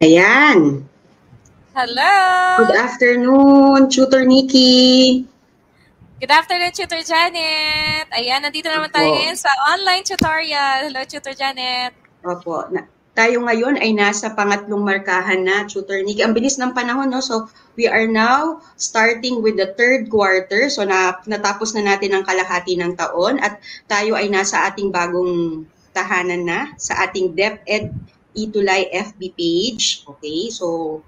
Ayan. Hello! Good afternoon, Tutor Nikki. Good afternoon, Tutor Janet. Ayan, nandito naman tayo ngayon sa online tutorial. Hello, Tutor Janet. Opo. Tayo ngayon ay nasa pangatlong markahan na, Tutor Nikki. Ang bilis ng panahon, no? So, we are now starting with the third quarter. So, natapos na natin ang kalahati ng taon at tayo ay nasa ating bagong tahanan na sa ating DepEd Itulay FB page. Okay, so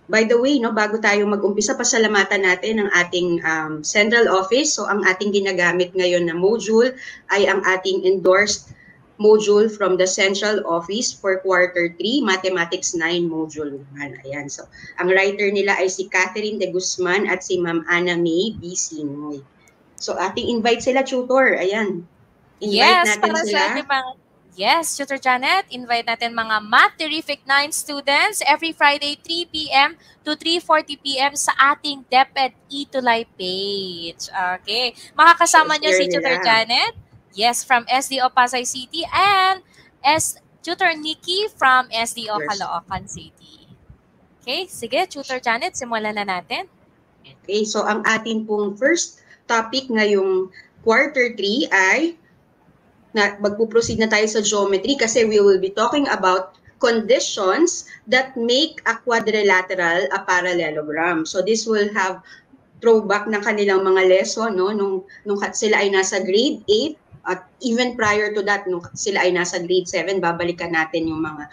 by the way, no, bago tayo mag-umpisa, pasalamatan natin ang ating central office. So ang ating ginagamit ngayon na module ay ang ating endorsed module from the central office for quarter 3, Mathematics 9 module 1. Ayan. So ang writer nila ay si Catherine de Guzman at si Ma'am Ana May B. Sinoy. So ating invite sila, tutor. Ayan. Invite natin sila. Yes, Tutor Janet, invite natin mga Math Terrific 9 students every Friday 3 p.m. to 3:40 p.m. sa ating DepEd Itulay page. Okay. Makakasama niyo si Tutor Janet, yes, from SDO Pasay City, and Tutor Nikki from SDO Caloocan City. Okay, sige, Tutor Janet, simulan na natin. Okay, so ang atin pong first topic ngayong quarter 3 ay magpuproceed na tayo sa geometry kasi we will be talking about conditions that make a quadrilateral a parallelogram. So this will have throwback ng kanilang mga lesson, no, nung sila ay nasa grade 8 at even prior to that, nung sila ay nasa grade 7, babalikan natin yung mga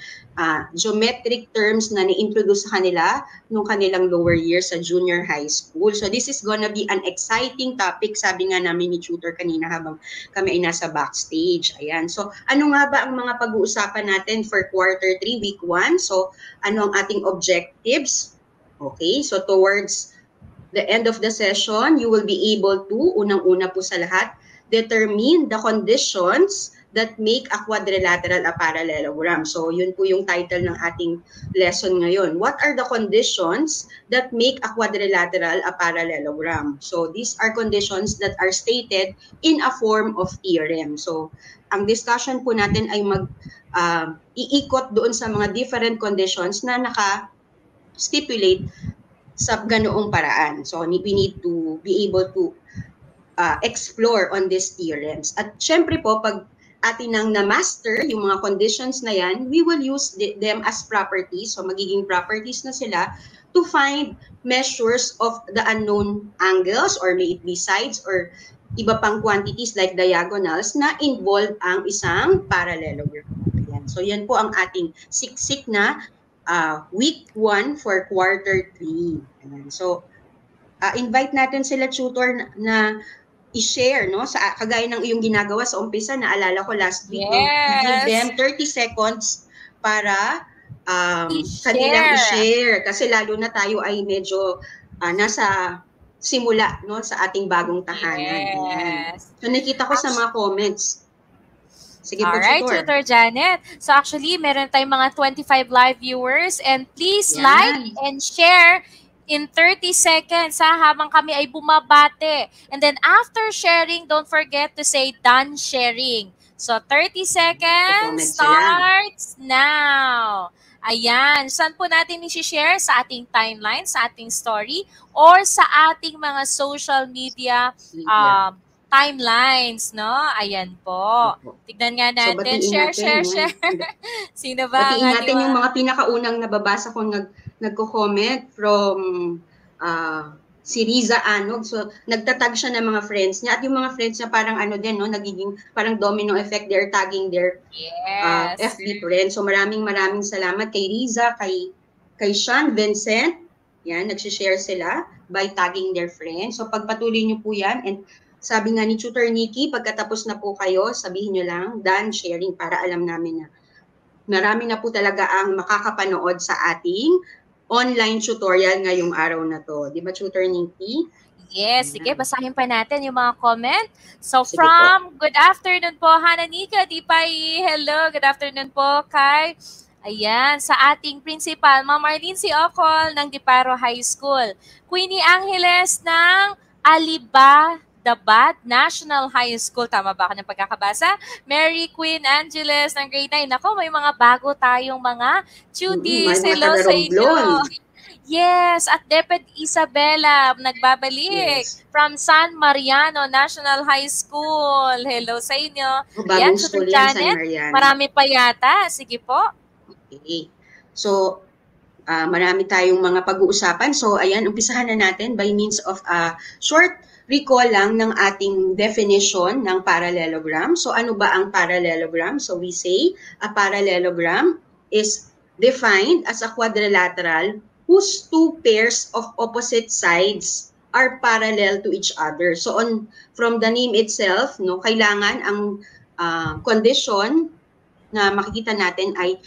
geometric terms na ni-introduce sa kanila nung kanilang lower year sa junior high school. So this is gonna be an exciting topic, sabi nga namin ni tutor kanina habang kami ay nasa backstage. Ayan. So ano nga ba ang mga pag-uusapan natin for quarter 3, week 1? So ano ang ating objectives? Okay, so towards the end of the session, you will be able to, unang-una po sa lahat, determine the conditions that make a quadrilateral a parallelogram. So, yun po yung title ng ating lesson ngayon. What are the conditions that make a quadrilateral a parallelogram? So, these are conditions that are stated in a form of theorem. So, ang discussion po natin ay iikot doon sa mga different conditions na naka-stipulate sa ganoong paraan. So, we need to be able to explore on these theorems. At syempre po, pag atin nang na-master yung mga conditions na yan, we will use them as properties. So, magiging properties na sila to find measures of the unknown angles or may it be sides or iba pang quantities like diagonals na involve ang isang parallelogram. Ayan. So, yan po ang ating siksik na week 1 for quarter 3. Ayan. So, invite natin sila tutor na i-share, no? Sa kagaya ng iyong ginagawa sa umpisa, naalala ko last week, no? Give them 30 seconds para kanilang i-share. Kasi lalo na tayo ay medyo nasa simula, no? Sa ating bagong tahanan. Yes. So, nakita ko sa mga comments. Sige po, alright, Tutor Janet. So actually, meron tayong mga 25 live viewers and please like and share in 30 seconds habang kami ay bumabate. And then after sharing, don't forget to say done sharing. So 30 seconds starts now. Ayan. Saan po natin i-share? Sa ating timeline, sa ating story, or sa ating mga social media timelines, no? Ayan po. Tignan nga natin. So, share. Sino ba? Batiin natin yung mga pinakaunang nababasa kong nagko-comment from si Riza Anog. So, nagtatag siya ng mga friends niya. At yung mga friends niya parang ano din, no? Nagiging parang domino effect. They're tagging their FB friends. So, maraming salamat kay Riza, kay Sean Vincent. Yan, nagsishare sila by tagging their friends. So, pagpatuloy niyo po yan. And sabi nga ni Tutor Nikki, pagkatapos na po kayo, sabihin nyo lang, done sharing para alam namin na marami na po talaga ang makakapanood sa ating online tutorial ngayong araw na to. Di ba, Tutor Nikki? Yes, sige, basahin pa natin yung mga comment. So sige from, po. Good afternoon po, Hananika Dipay. Hello, good afternoon po kay, ayan, sa ating principal, Ma'am Marlene C. Ocol ng Diparo High School. Queenie Angeles ng Magdabad National High School. Tama ba ako ng pagkakabasa? Mary Queen Angeles ng grade 9. Ako, may mga bago tayong mga cuties. Hello sa inyo. Yes, at Deped Isabela, nagbabalik from San Mariano National High School. Hello sa inyo. Yan, Tutor Janet, marami pa yata. Sige po. Okay. So, marami tayong mga pag-uusapan. So, ayan, umpisahan na natin by means of a short recall lang ng ating definition ng parallelogram. So, ano ba ang parallelogram? So, we say a parallelogram is defined as a quadrilateral whose two pairs of opposite sides are parallel to each other. So from the name itself, no, kailangan ang condition na makikita natin ay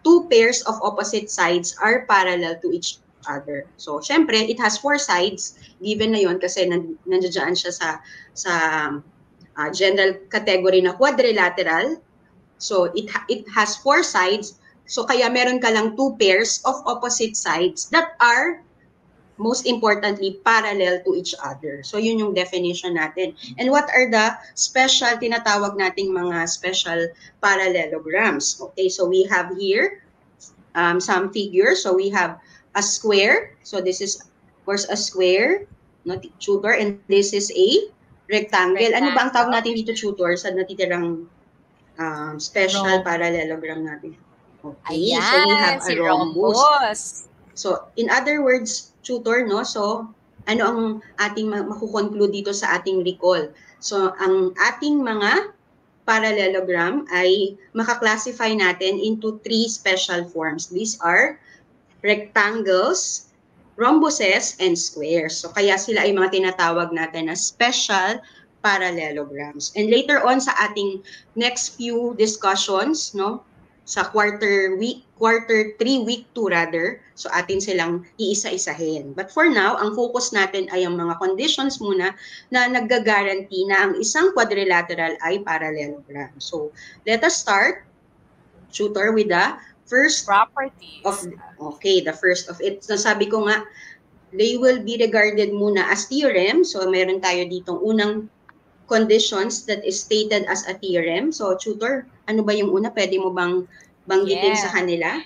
two pairs of opposite sides are parallel to each other. So syempre, it has four sides, given na yon kasi nandiyan siya sa general category na quadrilateral. So it has four sides. So kaya meron ka lang two pairs of opposite sides that are, most importantly, parallel to each other. So yun yung definition natin. And what are the special, tinatawag nating mga special parallelograms? Okay, so we have here some figures. So we have a square. So this is, of course, a square, not tutor, and this is a rectangle. Ano ba ang tawag natin dito, tutor, sa natitirang special parallelogram natin? Okay, ayan, so we have a rhombus. So, in other words, tutor, no? So, ano ang ating makukonclude dito sa ating recall? So, ang ating mga parallelogram ay makaklasify natin into three special forms. These are rectangles, rhombuses, and squares. So, kaya sila ay mga tinatawag natin na special parallelograms. And later on sa ating next few discussions, no? Sa quarter 3, week 2 rather, so atin silang iisa-isahin. But for now, ang focus natin ay ang mga conditions muna na nagga-guarantee na ang isang quadrilateral ay parallelogram. So, let us start, tutor, with the first properties. The first of it. So, sabi ko nga, they will be regarded muna as theorem. So, meron tayo ditong unang conditions that is stated as a theorem. So, tutor, ano ba yung una? Pwede mo bang banggitin sa kanila?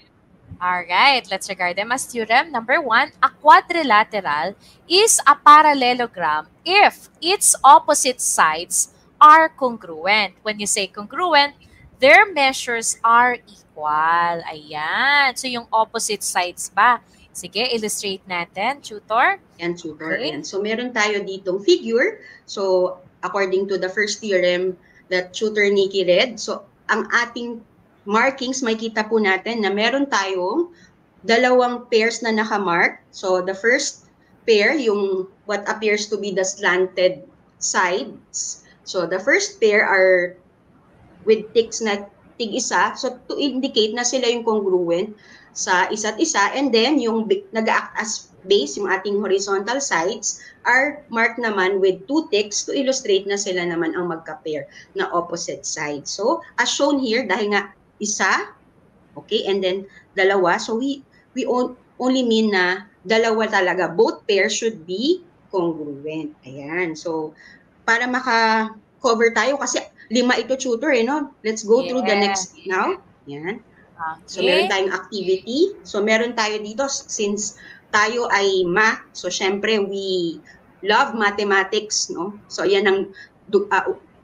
Alright, let's regard them as theorem. Number 1, a quadrilateral is a parallelogram if its opposite sides are congruent. When you say congruent, their measures are equal. Ayan. So, yung opposite sides ba? Sige, illustrate natin, tutor. Yan, tutor. Okay. Yan. So, meron tayo ditong figure. So, according to the first theorem that tutor Nikki read, so, ang ating markings, makikita po natin na meron tayong dalawang pairs na nakamark. So, the first pair, yung what appears to be the slanted sides. So, the first pair are with ticks na tig-isa. So, to indicate na sila yung congruent sa isa't isa. And then, yung nag-act as base, yung ating horizontal sides, are marked naman with two ticks to illustrate na sila naman ang magka-pair na opposite sides. So, as shown here, dahil nga isa, okay, and then dalawa, so we only mean na dalawa talaga. Both pairs should be congruent. Ayan. So, para maka-cover tayo, kasi 5 ito, tutor, no? Let's go through the next now. Ayan. Okay. So, meron tayong activity. So, meron tayo dito, since tayo ay math, so syempre we love mathematics, no? So, yan ang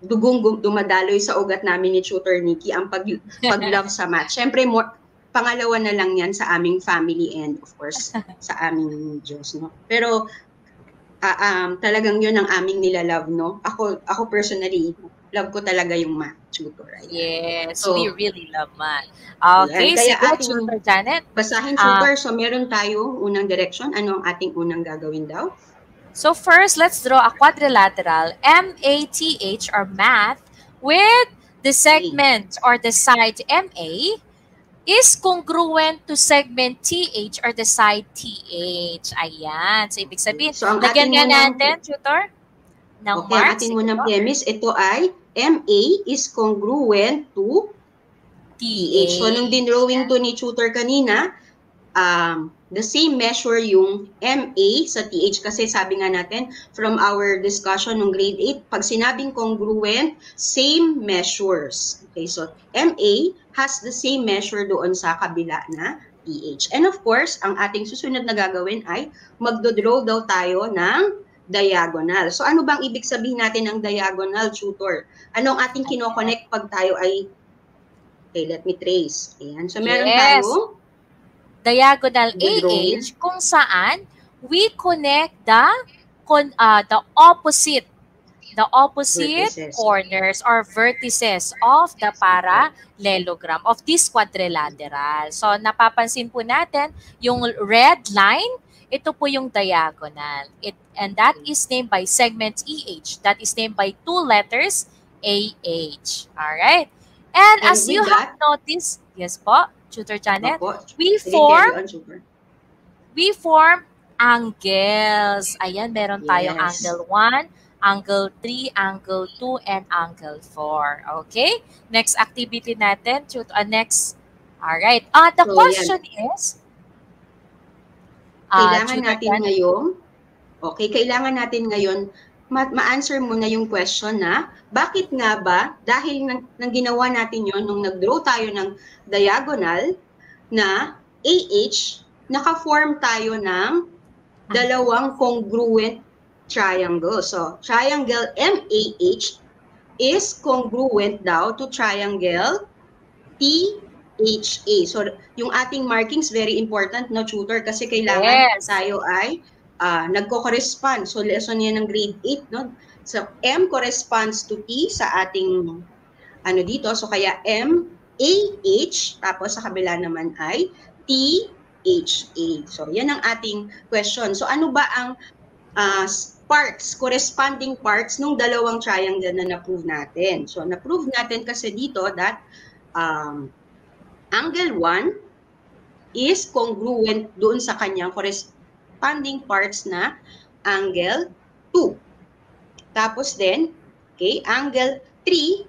dugong dumadaloy sa ugat namin ni tutor Nikki, ang pag-love sa math. Syempre, pangalawa na lang yan sa aming family and of course sa aming Diyos, no? Pero talagang yun ang aming nilalove, no? Ako personally, love ko talaga yung math, tutor. Yes, so, we really love math. Okay, kaya sige, tutor Janet. Basahin, tutor. So, meron tayo unang direction. Ano ang ating unang gagawin daw? So first, let's draw a quadrilateral, MATH, or math, with the segment or the side MA is congruent to segment TH or the side TH. Ayan. So, ibig sabihin, so, lagyan nga natin, tutor, ng okay, marks. Ang ating munang premise, ito ay MA is congruent to TH. So, nung dinrawing to ni tutor kanina, the same measure yung MA sa TH kasi sabi nga natin from our discussion ng grade 8, pag sinabing congruent, same measures. Okay, so MA has the same measure doon sa kabila na TH. And of course, ang ating susunod na gagawin ay magdodraw daw tayo ng diagonal. So ano bang ibig sabihin natin ng diagonal, tutor? Anong ating kinoconnect pag tayo ay, okay, let me trace. Ayan. So meron tayong diagonal AH kung saan we connect the opposite vertices. Corners or vertices of the parallelogram of this quadrilateral. So napapansin po natin yung red line, ito po yung diagonal. And that is named by segment EH. That is named by 2 letters AH. Alright? And as you have noticed, yes po, Tutor Janet, we form angles. Ayan, meron tayong angle 1, angle 3, angle 2, and angle 4. Okay? Next activity natin. Next. Alright. The question is, kailangan natin ngayon ma-answer mo na yung question na bakit nga ba dahil nang ginawa natin yon nung nag-draw tayo ng diagonal na AH, naka-form tayo ng dalawang congruent triangle. So, triangle MAH is congruent daw to triangle THA. So, yung ating markings very important, no, tutor? Kasi kailangan tayo ay nagko-correspond. So, lesson yan ng grade 8, no? So, M corresponds to T sa ating, dito. So, kaya MAH, tapos sa kabila naman ay THA. So, yan ang ating question. So, ano ba ang corresponding parts nung dalawang triangle na na-prove natin? So, na-prove natin kasi dito that angle 1 is congruent doon sa kanyang corresponding parts na angle 2. Tapos din, okay, angle 3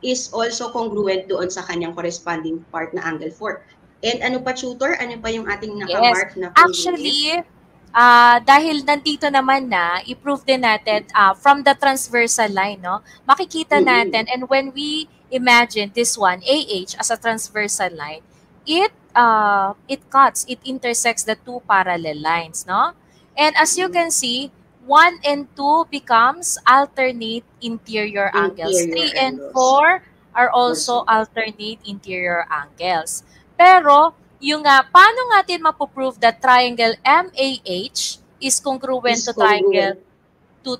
is also congruent doon sa kanyang corresponding part na angle 4. And ano pa, tutor? Ano pa yung ating nakamark na congruent? Actually, dahil nandito naman na, i-prove din natin from the transversal line, no? Makikita natin, and when we imagine this one, AH, as a transversal line, it intersects the 2 parallel lines, no? And as you can see, 1 and 2 becomes alternate interior angles. 3 and 4 are also alternate interior angles. Pero, yung paano natin mapoprove that triangle MAH is congruent to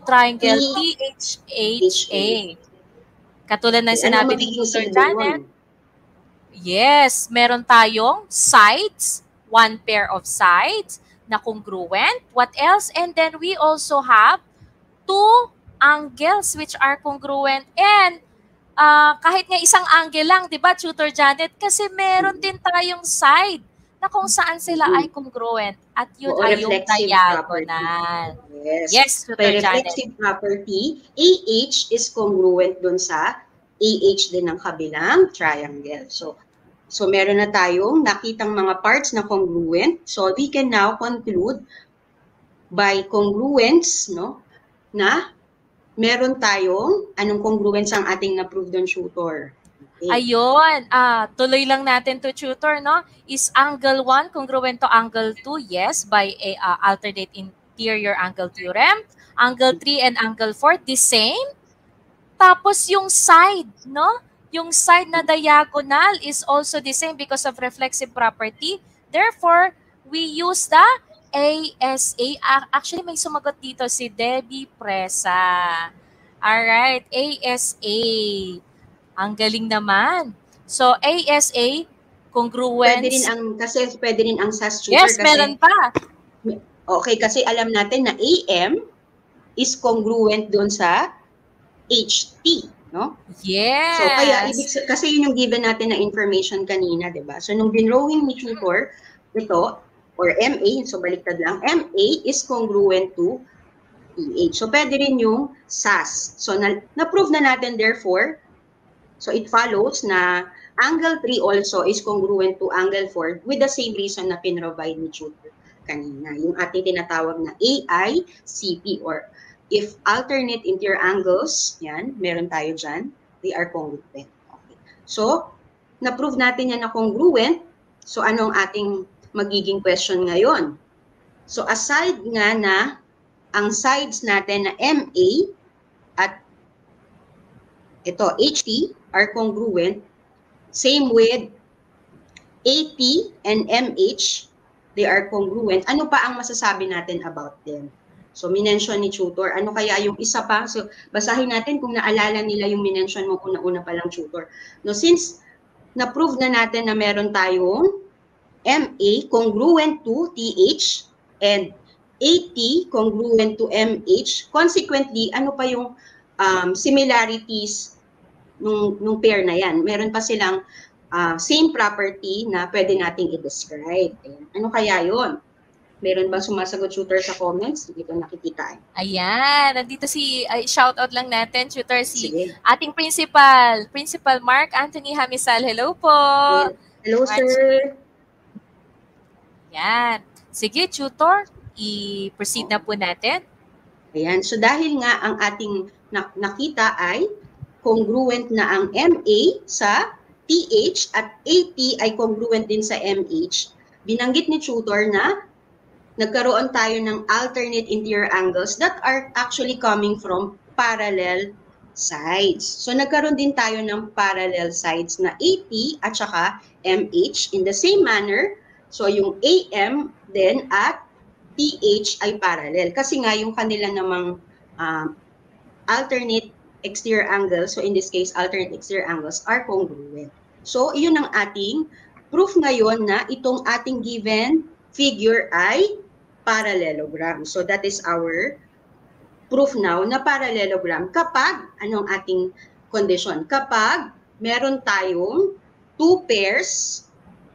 triangle THHA? Katulad ng sinabi ni Tutor Janet. Yes, meron tayong sides, 1 pair of sides na congruent. What else? And then we also have 2 angles which are congruent. And kahit nga isang angle lang, di ba, Tutor Janet? Kasi meron din tayong side na kung saan sila ay congruent. At yun ay yung diagonal. Yes, Tutor Janet. Reflexive property, AH is congruent dun sa AH din ng kabilang triangle. So meron na tayong nakitang mga parts na congruent. So we can now conclude by congruence, no, na meron tayong anong congruence ang ating na-prove doon, tutor. Okay. Ayun, tuloy lang natin to, tutor, no? Is angle 1 congruent to angle 2? Yes, by a alternate interior angle theorem. Angle 3 and angle 4, the same. Tapos yung side, no? Yung side na diagonal is also the same because of reflexive property. Therefore, we use the ASA. Actually, may sumagot dito si Debbie Presa. Alright, ASA. Ang galing naman. So, ASA, congruence. Pwede rin ang SAS, tutor. Yes, meron pa. Okay, kasi alam natin na AM is congruent doon sa HT. No? Yes. So, kasi yun yung given natin na information kanina, di ba? So, nung dinrawing ni tutor, ito, or MA, so baliktad lang, MA is congruent to PH. So, pwede rin yung SAS. So, na-prove na natin, therefore, so it follows na angle 3 also is congruent to angle 4 with the same reason na pinrovide ni tutor kanina. Yung ating tinatawag na AICP or if alternate interior angles, yan, meron tayo dyan, they are congruent. Okay. So, na-prove natin yan na congruent. So, anong ating magiging question ngayon? So, aside nga na ang sides natin na MA at ito, HT are congruent, same with AT and MH, they are congruent. Ano pa ang masasabi natin about them? So, minention ni tutor. Ano kaya yung isa pa? So, basahin natin kung naalala nila yung minention mo una-una pa lang tutor. No, since na-prove na natin na meron tayong MA congruent to TH and AT congruent to MH, consequently, ano pa yung similarities nung pair na yan? Meron pa silang same property na pwede nating i-describe. Ano kaya yon? Meron bang sumasagot tutor sa comments? Hindi ko nakikita. Ayan, nandito shoutout lang natin, tutor, ating principal, Principal Mark Anthony Hamisal. Hello po. Hello, sir. Ayan. Sige, tutor, i-proceed na po natin. Ayan, so dahil nga ang ating nakita ay congruent na ang MA sa TH at AT ay congruent din sa MH, binanggit ni tutor na nagkaroon tayo ng alternate interior angles that are actually coming from parallel sides. So, nagkaroon din tayo ng parallel sides na AT at saka MH in the same manner. So, yung AM then at TH ay parallel. Kasi nga, yung kanila namang alternate exterior angles, so in this case, alternate exterior angles are congruent. So, iyon ang ating proof ngayon na itong ating given figure ay parallelogram. So, that is our proof now na parallelogram kapag, anong ating condition? Kapag meron tayong two pairs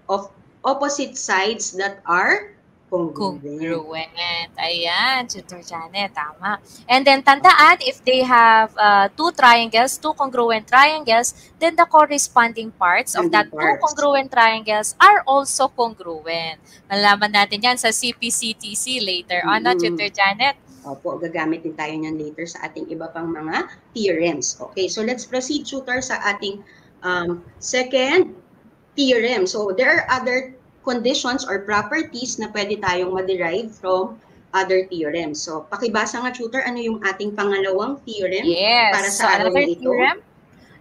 of opposite sides that are congruent. Ayan, Tutor Janet, tama. And then, tandaan, if they have two congruent triangles, then the corresponding parts of that two congruent triangles are also congruent. Malaman natin yan sa CPCTC later on, no, Tutor Janet? Opo, gagamit din tayo niyan later sa ating iba pang mga theorems. Okay, so let's proceed, Tutor, sa ating second theorem. So, there are other conditions or properties na pwede tayong ma-derive from other theorems. So, pakibasa nga, tutor, ano yung ating pangalawang theorem para sa araw na ito? Theorem?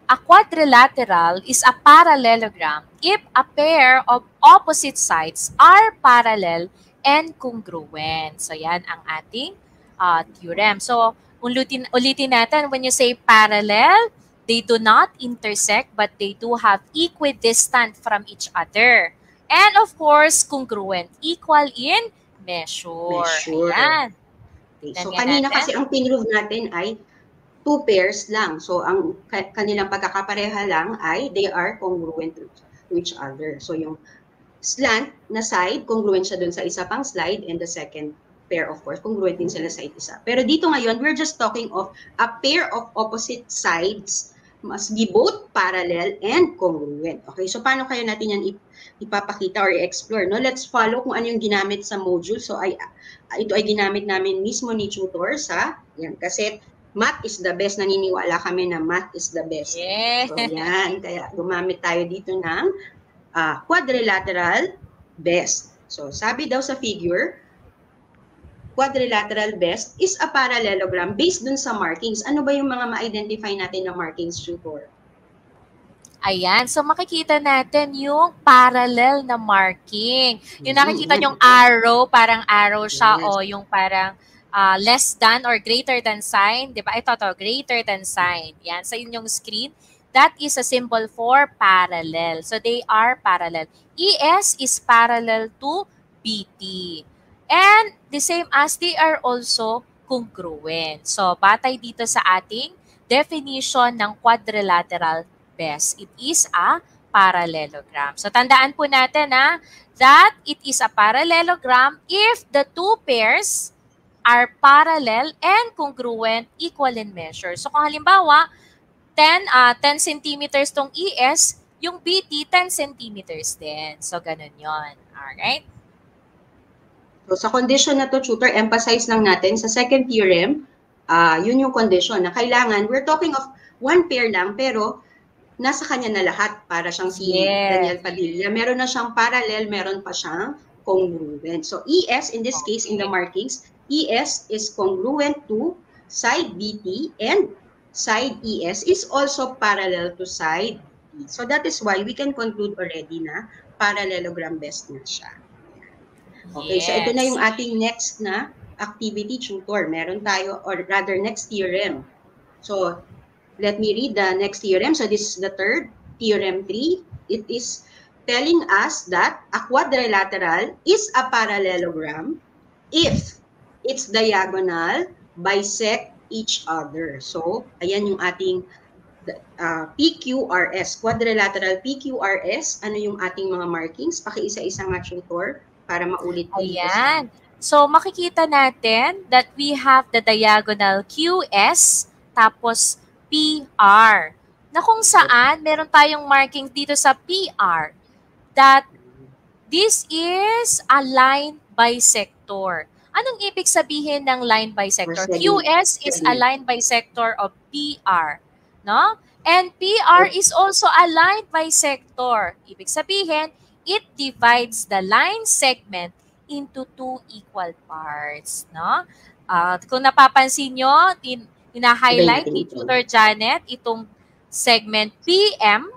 A quadrilateral is a parallelogram if a pair of opposite sides are parallel and congruent. So, yan ang ating theorem. So, ulitin natin, when you say parallel, they do not intersect but they do have equidistant from each other. And of course, congruent, equal in measure. Ayan. Okay. So, kanina kasi ang pinrove natin ay two pairs lang. So, ang kanilang pagkakapareha lang ay they are congruent to each other. So, yung slant na side, congruent siya dun sa isa pang slide, and the second pair, of course, congruent din sila sa isa. Pero dito ngayon, we're just talking of a pair of opposite sides must be both parallel and congruent. Okay, so paano kaya natin yan ipapakita or i-explore? No? Let's follow kung ano yung ginamit sa module. So, ito ay ginamit namin mismo ni tutor sa, yan, kasi math is the best. Naniniwala kami na math is the best. Yeah. So, yan, kaya gumamit tayo dito ng quadrilateral best. So, sabi daw sa figure, quadrilateral best is a parallelogram based dun sa markings. Ano ba yung mga ma-identify natin na markings, tutor? Ayan. So, makikita natin yung parallel na marking. Yung nakikita yung arrow, parang arrow siya, o yung parang less than or greater than sign. Diba? Ito, greater than sign. Yan, sa inyong screen. That is a symbol for parallel. So, they are parallel. ES is parallel to BT. And the same as they are also congruent. So, batay dito sa ating definition ng quadrilateral best. It is a parallelogram. So, tandaan po natin that it is a parallelogram if the two pairs are parallel and congruent, equal in measure. So, kung halimbawa, 10 centimeters tong ES, Yung BT, 10 centimeters din. So, ganun yon. Alright? So, sa condition na to, tutor, emphasize lang natin sa second theorem, yun yung condition na kailangan, we're talking of one pair lang, pero nasa kanya na lahat para siyang si Daniel Padilla. Meron na siyang parallel, meron pa siyang congruent. So, ES, in this case, in the markings, ES is congruent to side BT and side ES is also parallel to side BT. So, that is why we can conclude already na parallelogram best na siya. Okay, so ito na yung ating next na activity, tutor. Meron tayo, or rather next theorem. So, let me read the next theorem. So, this is the third, theorem 3. It is telling us that a quadrilateral is a parallelogram if its diagonal bisect each other. So, ayan yung ating PQRS, quadrilateral PQRS. Ano yung ating mga markings? Pakiisa-isa nga, tutor, para maulit. Ayan. So, makikita natin that we have the diagonal QS, tapos PR. Na kung saan, meron tayong marking dito sa PR that this is a line bisector. Anong ibig sabihin ng line bisector? QS is a line bisector of PR. No? And PR is also a line bisector. Ibig sabihin, it divides the line segment into two equal parts. No? Kung napapansin nyo, hina-highlight ni Tutor Janet itong segment PM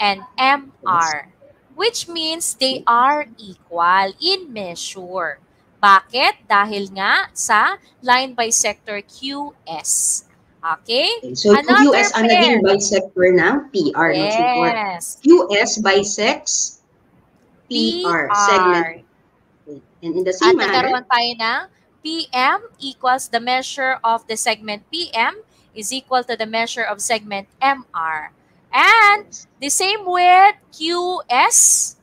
and MR, which means they are equal in measure. Bakit? Dahil nga sa line bisector QS. Okay? So, QS ang naging bisector ng PR. Yes. QS bisects PR segment. And in the same manner, nagkaroon tayo ng PM equals the measure of the segment PM is equal to the measure of segment MR. And the same with QS,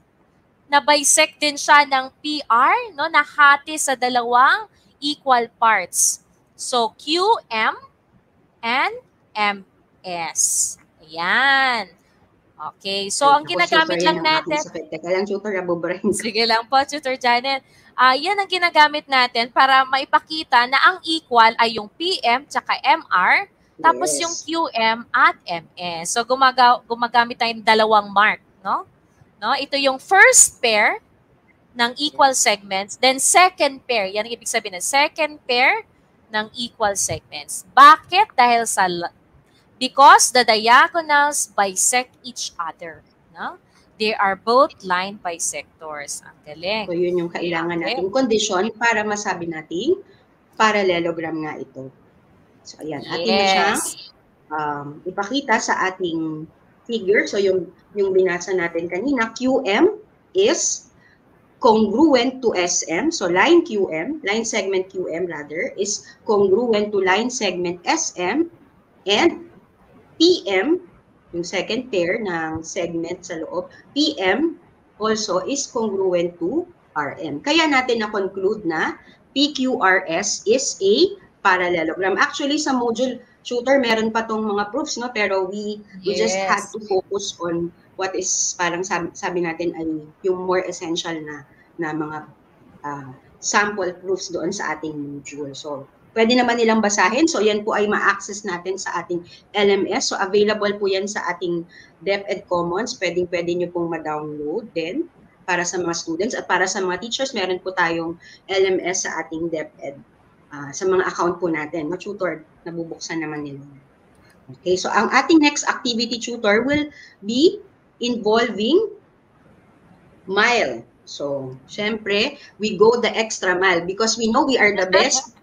na bisect din siya ng PR, no, nahati sa dalawang equal parts. So, QM and MS. Ayan. Okay. So, ang ginagamit lang natin... Teka lang, tutor, nabubrahin. Sige lang po, Tutor Janet. Yan ang ginagamit natin para maipakita na ang equal ay yung PM tsaka MR, tapos yung QM at MS. So, gumagamit tayo ng dalawang mark, no? Ito yung first pair ng equal segments, then second pair. Yan ang ibig sabihin ng second pair ng equal segments. Bakit? Dahil because the diagonals bisect each other. No? They are both line bisectors. Ang galing. So, yun yung kailangan nating condition para masabi nating parallelogram nga ito. So, ayan. Atin na siyang ipakita sa ating figure. So, yung binasa natin kanina, QM is congruent to SM. So, line QM, line segment QM rather, is congruent to line segment SM. And PM, yung second pair ng segment sa loob, PM also is congruent to RM. Kaya natin na-conclude na PQRS is a parallelogram. Actually, sa module tutor, meron pa tong mga proofs, no? Pero we just had to focus on what is parang sabi natin ay yung more essential na mga sample proofs doon sa ating module. So, pwede naman nilang basahin. So, yan po ay ma-access natin sa ating LMS. So, available po yan sa ating DepEd Commons. Pwede nyo pong ma-download din para sa mga students. At para sa mga teachers, meron po tayong LMS sa ating DepEd. Sa mga account po natin. Ma-tutor, nabubuksan naman nila. Okay, so ang ating next activity, tutor, will be involving mile. So, syempre, we go the extra mile because we know we are the best.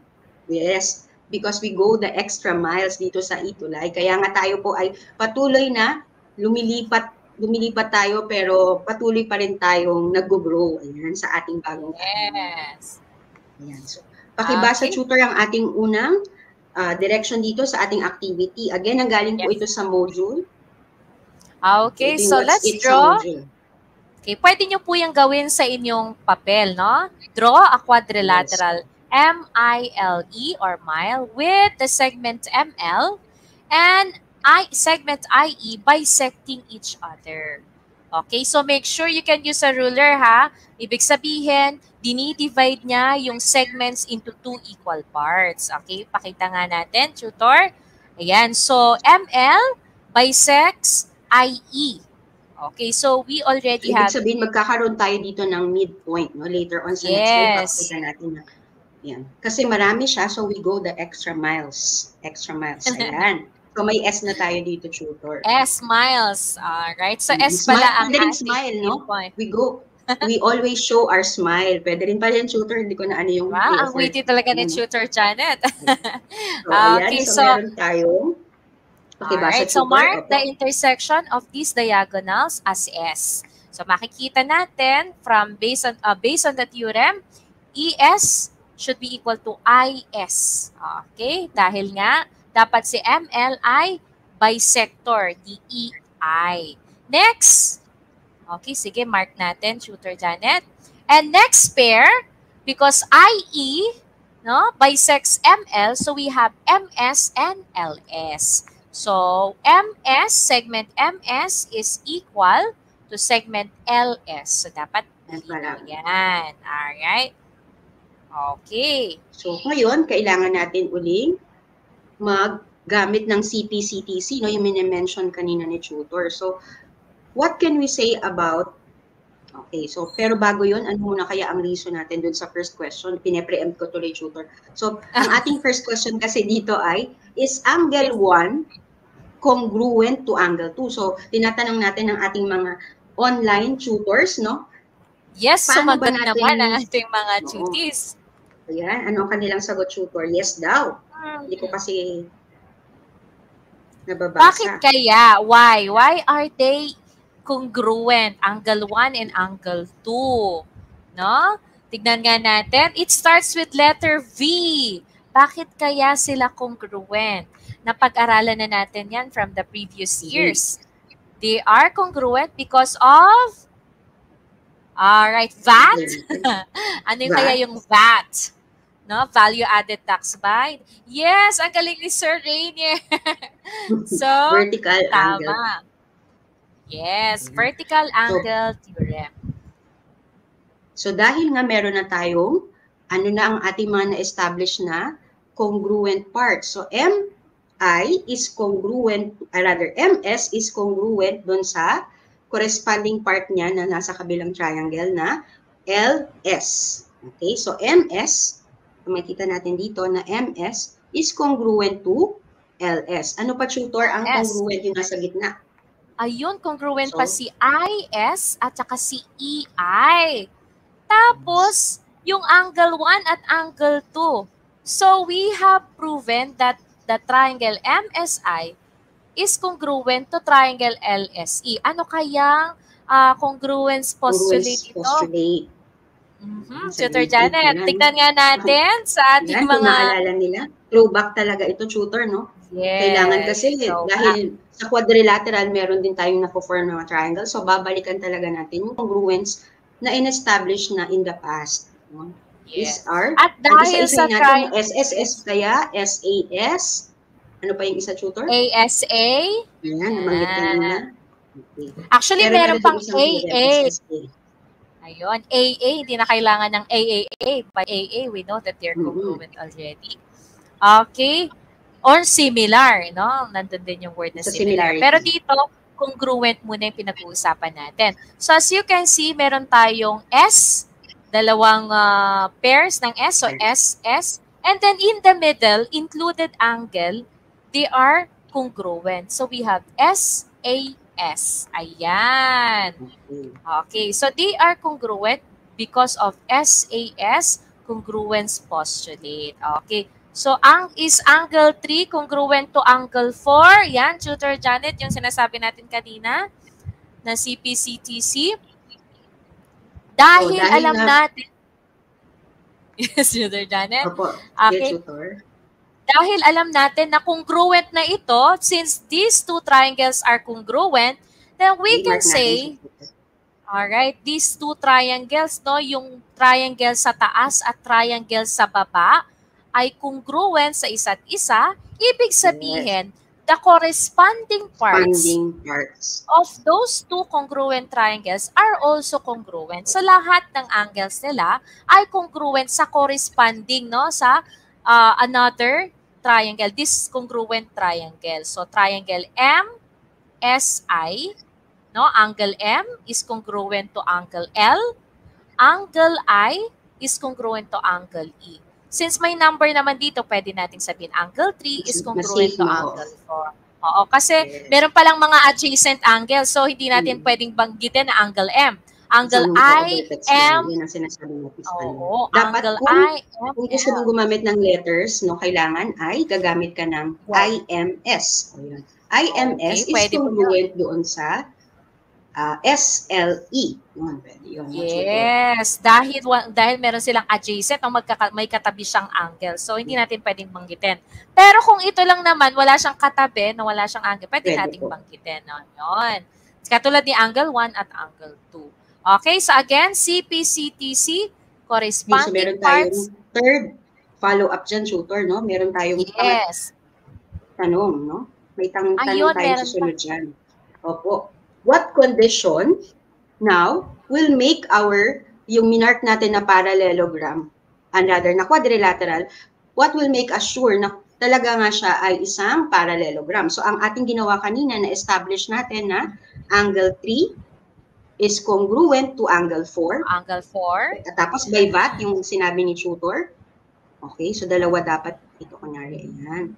Yes, because we go the extra miles dito sa Itulay. Kaya nga tayo po ay patuloy na lumilipat tayo pero patuloy pa rin tayong nag-grow sa ating bagong Yes. Ayan. So, pakibasa tutor ang ating unang direction dito sa ating activity. Again, ang galing po ito sa module. Okay, so let's draw. Okay, pwede nyo po yung gawin sa inyong papel, no? Draw a quadrilateral MILE or mile with the segment ML. And segment IE bisecting each other. Okay, so make sure you can use a ruler ha. Ibig sabihin, dinidivide niya yung segments into 2 equal parts. Okay, pakita nga natin, tutor. Ayan, so ML bisects IE. Okay, so we already Ibig have... sabihin, magkakaroon tayo dito ng midpoint, no? Later on sa next slide, pakita natin na. Yan. Kasi marami siya, so we go the extra miles. Extra miles. Ayan. So may S na tayo dito, tutor. S miles. Alright. So S pala ang ating smile, no? Point. We always show our smile. Pwede rin pala yung tutor, hindi ko na ano yung... Wow, ang witty talaga ni tutor Janet. So, ayan. So meron tayong... Alright, so mark the intersection of these diagonals as S. So makikita natin from based on the theorem, ES should be equal to IS. Okay, dahil nga dapat si ML ay bisector, di EI. Next. Okay, sige, mark natin, tutor Janet. And next pair, because IE bisects ML, so we have MS and LS. So, MS, segment MS is equal to segment LS. So, dapat malinaw yan. Alright? Okay. So, ngayon, kailangan natin uling maggamit ng CP-CTC, no? Yung mini-mention kanina ni tutor. So, what can we say about... Okay, so, pero bago yun, ano muna kaya ang reason natin dun sa first question? Pine-preempt ko tuloy, tutor. So, ang ating first question kasi dito ay, is angle 1 congruent to angle 2. So, tinatanong natin ng ating mga online tutors, no? Yes, sumagot naman ang ating mga tuties. Ayan, ano ang kanilang sagot, tutor? Yes daw. Hindi ko kasi nababasa. Bakit kaya? Why? Why are they congruent? Angle 1 and angle 2. No? Tignan nga natin. It starts with letter V. Bakit kaya sila congruent? Napag-aralan na natin yan from the previous years. They are congruent because of, alright, VAT? Ano kaya yung VAT? No? Value added tax by? Yes, ang galing ni Sir Rainier. So, vertical tama. Angle. Yes, vertical angle theorem. So, dahil nga meron na tayong, ano na ang ating mga na-establish na congruent parts. So, MI is congruent, rather MS is congruent doon sa corresponding part niya na nasa kabilang triangle na LS. Okay, so MS, makita natin dito na MS is congruent to LS. Ano pa, tutor, ang congruent yung nasa gitna? Ayun, congruent pa si IS at saka si EI. Tapos, yung angle 1 at angle 2. So, we have proven that the triangle MSI is congruent to triangle LSE. Ano kayang congruence postulate ito? Postulate. Tutor Janet, tignan nga natin sa ating mga... Maalala nila. Throwback talaga ito, tutor, no? Yes. Kailangan kasi, dahil sa quadrilateral, meron din tayong na-form na triangle. So, babalikan talaga natin yung congruence na in-establish na in the past. No? Yes. At dahil sa triangle, SSS kaya, SAS, ano pa yung isa, tutor? ASA. Ayan, namanggit ka na. Okay. Actually, meron pang AA. Ayun, AA, hindi na kailangan ng AAA. By AA, we know that they're congruent already. Okay. Or similar, no? Nandun din yung word na similar. Pero dito, congruent muna yung pinag-uusapan natin. So, as you can see, meron tayong S, dalawang pairs ng S, so SS. And then in the middle, included angle, they are congruent. So we have SAS. Ayan. Okay, so they are congruent because of SAS congruence postulate. Okay, so is angle 3 congruent to angle 4? Yan, Tutor Janet, yung sinasabi natin kanina na CP-CTC. Dahil alam natin. Yes, Tutor Janet. Okay. Dahil alam natin na congruent na ito, since these two triangles are congruent, then we can say, alright, these two triangles, no, yung triangle sa taas at triangle sa baba, ay congruent sa isa't isa. Ibig sabihin, the corresponding parts of those two congruent triangles are also congruent. So lahat ng angles nila ay congruent sa corresponding, no, sa another triangle, this congruent triangle. So triangle MSI, no, angle M is congruent to angle L. Angle I is congruent to angle E. Since may number naman dito, pwede nating sabihin angle 3 is congruent to angle 4. Oo, kasi meron palang mga adjacent angles. So, hindi natin pwedeng banggitin na angle M. Angle I, M. Yan ang sinasabi natin sa kanila. Oo, Dapat angle kung, I, M, kung gusto mong gumamit ng letters, no, kailangan ay gagamit ka ng IMS. O yan. IMS is congruent doon sa SLE. Yun, pwede yun. Yes, dahil meron silang adjacent o may katabi siyang angle. So, hindi natin pwedeng banggitin. Pero kung ito lang naman, wala siyang katabi, na wala siyang angle, pwede nating banggitin. No? Yun. Katulad ni angle 1 at angle 2. Okay, so again, CPCTC, corresponding parts. So, meron tayong third follow-up dyan, tutor, no? Meron tayong tanong, no? May tanong tayo susunod dyan. Opo. What condition now will make yung minark natin na parallelogram, and rather na quadrilateral, what will make us sure na talaga nga siya ay isang parallelogram? So, ang ating ginawa kanina, na-establish natin na angle 3 is congruent to angle 4. Angle 4. At tapos by that, yung sinabi ni tutor. Okay, so dalawa dapat ito, kunyari, ayan.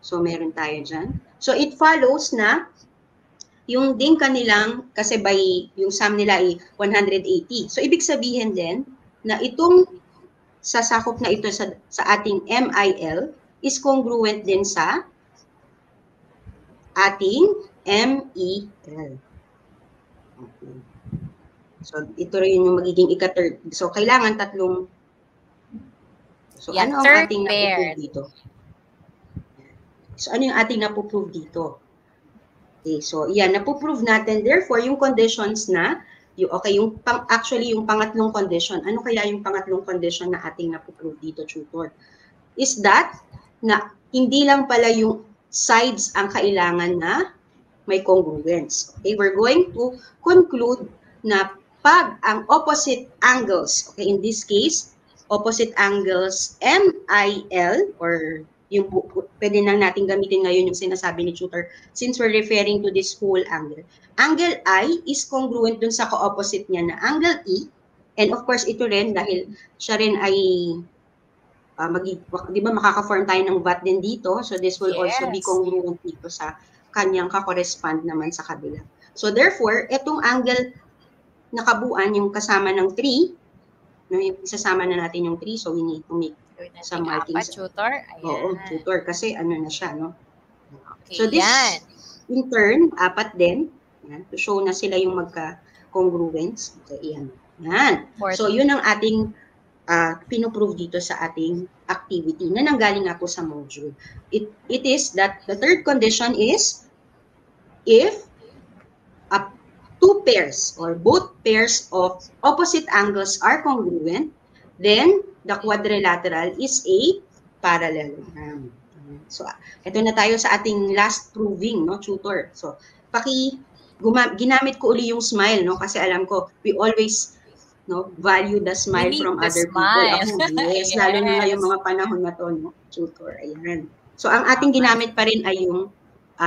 So, meron tayo dyan. So, it follows na yung din kanilang, kasi by yung sum nila ay 180. So, ibig sabihin din na itong sasakop na ito sa ating MIL is congruent din sa ating MEL. Okay. So, ito rin yung magiging ika-third. So, kailangan tatlong. So, ano ang ating napuprove dito? So, ano yung ating napuprove dito? Okay, so yan, napuprove natin. Therefore, yung conditions na, yung pangatlong condition, ano kaya yung pangatlong condition na ating napuprove dito, tutor? Is that, na hindi lang pala yung sides ang kailangan na may congruence. Okay, we're going to conclude na pag ang opposite angles, okay, in this case, opposite angles MIL, or yung pwede na natin gamitin ngayon yung sinasabi ni tutor since we're referring to this whole angle. Angle I is congruent dun sa co-opposite niya na angle E. And of course, ito rin dahil siya rin ay di ba makaka-form tayo ng VAT din dito. So this will also be congruent dito sa kanyang ka-correspond naman sa kabila. So therefore, itong angle na kabuuan yung kasama ng 3, no, isasama na natin yung 3. So we need to make sa markings. Tutor. Ayan. Oo, tutor. Kasi ano na siya, no? Okay, so this, in turn, 4 din. Yan, to show na sila yung magka-congruence. Okay, yan. Yan. So yun ang ating pinoprove dito sa ating activity na nanggaling nga po sa module. It is that the third condition is if two pairs or both pairs of opposite angles are congruent, then the quadrilateral is a parallelogram. So, ito na tayo sa ating last proving, no, tutor. So, ginamit ko uli yung smile, no, kasi alam ko, we always, no, value the smile from other people. Yes, lalo na ngayong mga panahon na to, no, tutor. Ayan. So, ang ating ginamit pa rin ay yung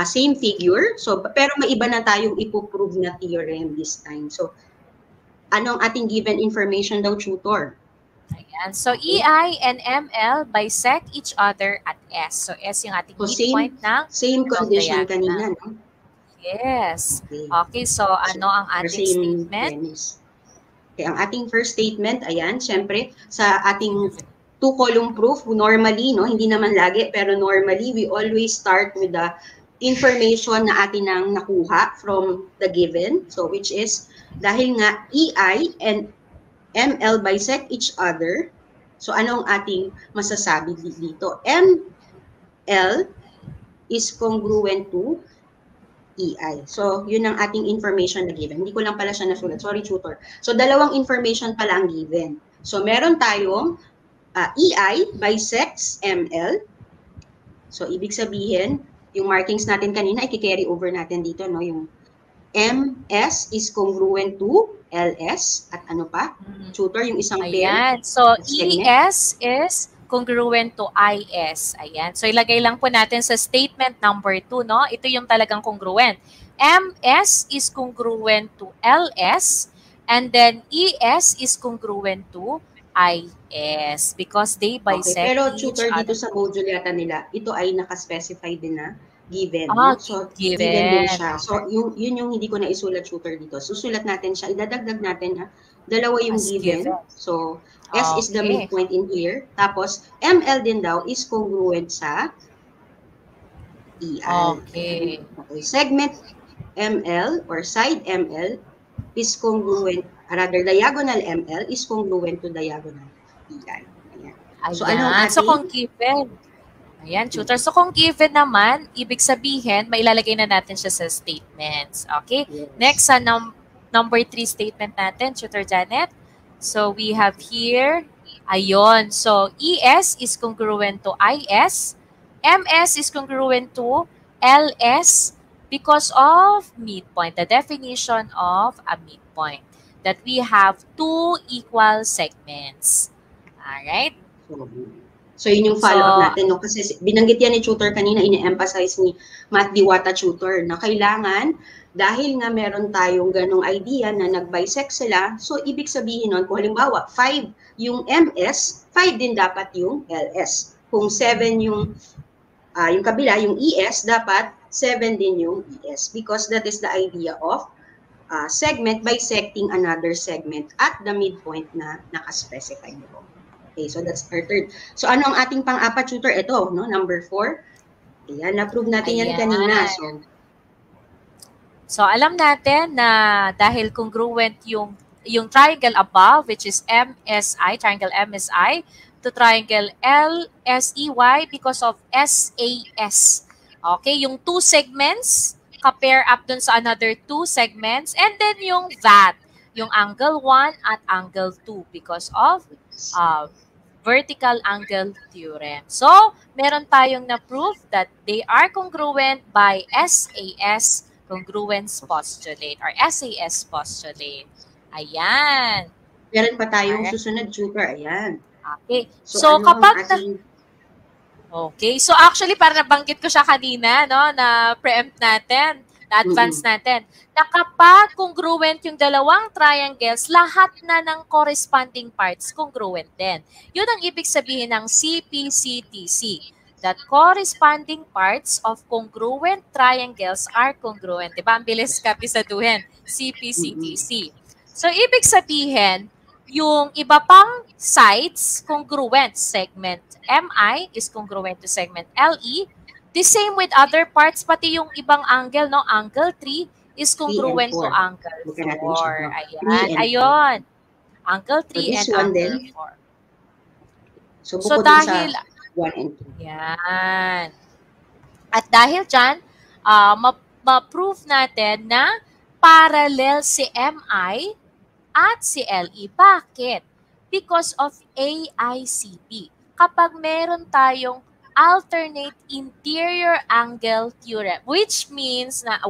same figure. So, pero may iba na tayong ipoprove na theorem this time. So, anong ating given information daw, tutor? Ayan. So, EI and ML bisect each other at S. So, S yung ating midpoint ng same condition kanina, no? Yes. Okay, so ano ang ating statement? Okay, ang ating first statement, ayan, syempre, sa ating two-column proof, normally, no, hindi naman lagi, pero normally, we always start with the information na atin nang nakuha from the given. So, which is, dahil nga EI and ML bisect each other. So, anong ating masasabi dito? ML is congruent to EI. So, yun ang ating information na given. Hindi ko lang pala siya nasulat. Sorry, tutor. So, dalawang information pala ang given. So, meron tayong EI bisects ML. So, ibig sabihin, yung markings natin kanina, i-carry over natin dito, no? Yung MS is congruent to LS at ano pa? Tutor, yung isang pair. Ayan. So, ES is congruent to IS. Ayan. So, ilagay lang po natin sa statement number 2, no? Ito yung talagang congruent. MS is congruent to LS and then ES is congruent to IS because they bisect pero each tutor, other. dito sa module yata nila, ito ay nakaspecify din na given. So, given din siya. So, yun yung hindi ko na isulat tutor dito. Susulat natin siya. Idadagdag natin na dalawa yung given. So, S is the midpoint in here. Tapos, ML din daw is congruent sa EL. Okay. Segment ML or side ML is congruent, rather diagonal ML is congruent to diagonal EL. Ayan. So, So, kung given, ayan, tutor. So, kung given naman, ibig sabihin, mailalagay na natin siya sa statements. Okay? Yes. Next, sa number 3 statement natin, tutor Janet. So, we have here, ayon. So, ES is congruent to IS. MS is congruent to LS because of midpoint. The definition of a midpoint. That we have 2 equal segments. Alright? So, yun yung follow-up natin. No? Kasi binanggit yan ni tutor kanina, ini-emphasize ni Matt Diwata tutor na kailangan, dahil nga meron tayong ganong idea na nag-bisect sila, so ibig sabihin nun, kung halimbawa, 5 yung MS, 5 din dapat yung LS. Kung 7 yung kabila, yung ES, dapat 7 din yung ES. Because that is the idea of segment bisecting another segment at the midpoint na nakaspecify mo. Okay, so that's our third. So ano ang ating pang-apat tutor? Ito, no? Number 4. Ayan, na-prove natin yan kanina. So alam natin na dahil congruent yung triangle above, which is MSI, triangle MSI, to triangle LSEY because of SAS. Okay, yung 2 segments, ka-pair up dun sa another 2 segments, and then yung that, yung angle 1 at angle 2 because of vertical angle theorem. So, meron tayong na-proof that they are congruent by SAS congruence postulate or SAS postulate. Ayan. Meron pa tayong susunod tutor. Ayan. Okay. So kapag Okay. So actually, para nabanggit ko siya kanina, no, na preempt natin, na advance natin, na kapag congruent yung dalawang triangles, lahat na ng corresponding parts congruent din. Yun ang ibig sabihin ng CPCTC. That corresponding parts of congruent triangles are congruent. Diba? Ang bilis kapisaduhin. CPCTC. So, ibig sabihin, yung iba pang sides, congruent. Segment MI is congruent to segment LE. The same with other parts, pati yung ibang angle, no? Angle 3 is congruent to angle 4. Ayan. Ayun. Angle 3 and angle 4. So dahil 1 and 2. Yan. At dahil dyan, ma-prove natin na parallel si MI at si LE. Bakit? Because of AICP. Kapag meron tayong alternate interior angle theorem, which means na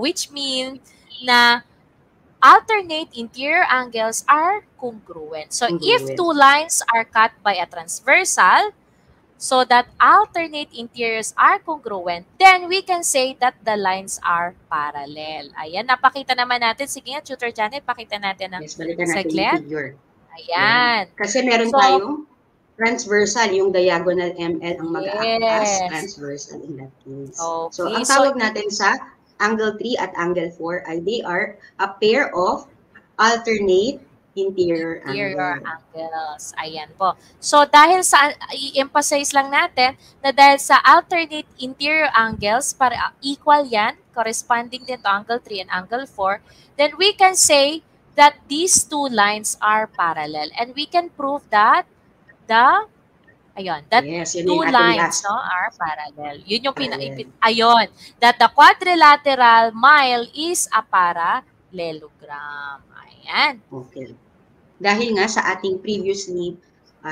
alternate interior angles are congruent. So if 2 lines are cut by a transversal, so that alternate interiors are congruent, then we can say that the lines are parallel. Ayan, napakita naman natin. Sige nga, Tutor Janet, pakita natin ang saglit. Ayan. Kasi meron tayong transversal, yung diagonal ML ang mag-act as transversal in that case. Okay. So, ang tawag natin sa angle 3 at angle 4 ay they are a pair of alternate interior angles. Ayan po. So, dahil sa, i-emphasize lang natin na dahil sa alternate interior angles, para equal yan, corresponding din to angle 3 and angle 4, then we can say that these 2 lines are parallel. And we can prove that that 2 lines are parallel. Yun yung ayun, that the quadrilateral mile is a parallelogram. Ayan. Okay. Dahil nga sa ating previously